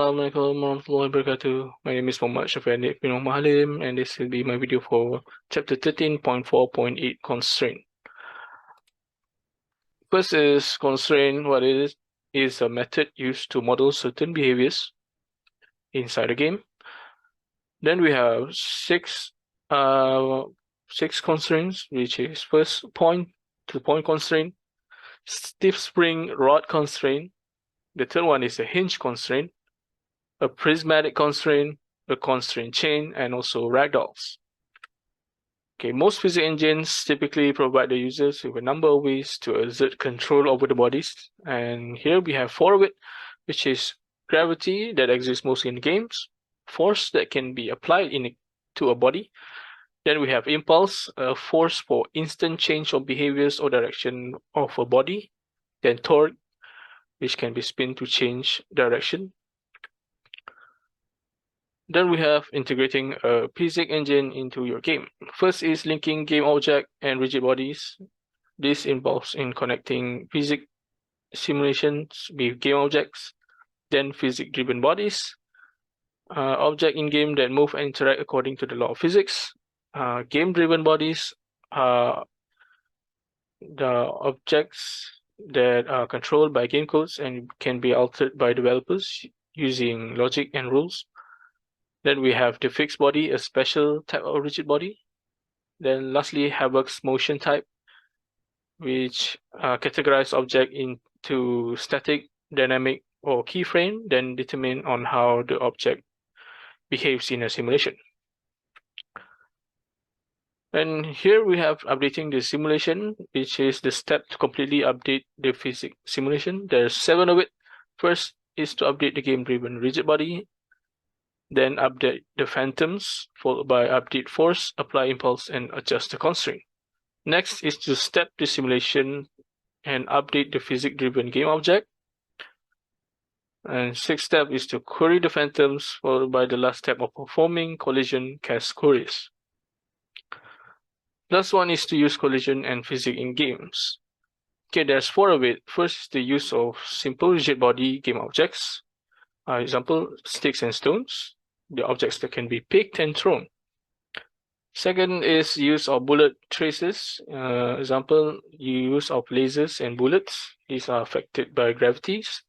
Assalamualaikum warahmatullahi wabarakatuh. My name is Mohamad, Syafiq bin Halim, and this will be my video for chapter 13.4.8 constraint. First is constraint. What it is a method used to model certain behaviors inside a game. Then we have six constraints, which is first point-to-point constraint, stiff spring rod constraint. The third one is a hinge constraint, a prismatic constraint, a constraint chain, and also ragdolls. Okay, most physics engines typically provide the users with a number of ways to exert control over the bodies. And here we have four of it, which is gravity that exists mostly in games, force that can be applied to a body. Then we have impulse, a force for instant change of behaviors or direction of a body. Then torque, which can be spin to change direction. Then we have integrating a physics engine into your game. First is linking game object and rigid bodies. This involves in connecting physics simulations with game objects, then physics-driven bodies, object in-game that move and interact according to the law of physics, game-driven bodies, the objects that are controlled by game codes and can be altered by developers using logic and rules. Then we have the fixed body, a special type of rigid body. Then lastly, Havoc's motion type, which categorize object into static, dynamic, or keyframe, then determine on how the object behaves in a simulation. And here we have updating the simulation, which is the step to completely update the physics simulation. There's 7 of it. First is to update the game-driven rigid body, then update the phantoms, followed by update force, apply impulse, and adjust the constraint. Next is to step the simulation and update the physics-driven game object. And sixth step is to query the phantoms, followed by the last step of performing collision cast queries. Last one is to use collision and physics in games. Okay, there's 4 of it. First is the use of simple rigid body game objects. Example, sticks and stones, the objects that can be picked and thrown. Second is use of bullet traces. Example, use of lasers and bullets. These are affected by gravities.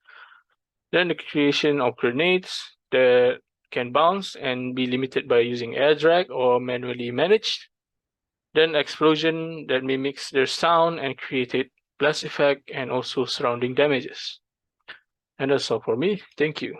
Then the creation of grenades that can bounce and be limited by using air drag or manually managed. Then explosion that mimics their sound and created blast effect and also surrounding damages. And that's all for me. Thank you.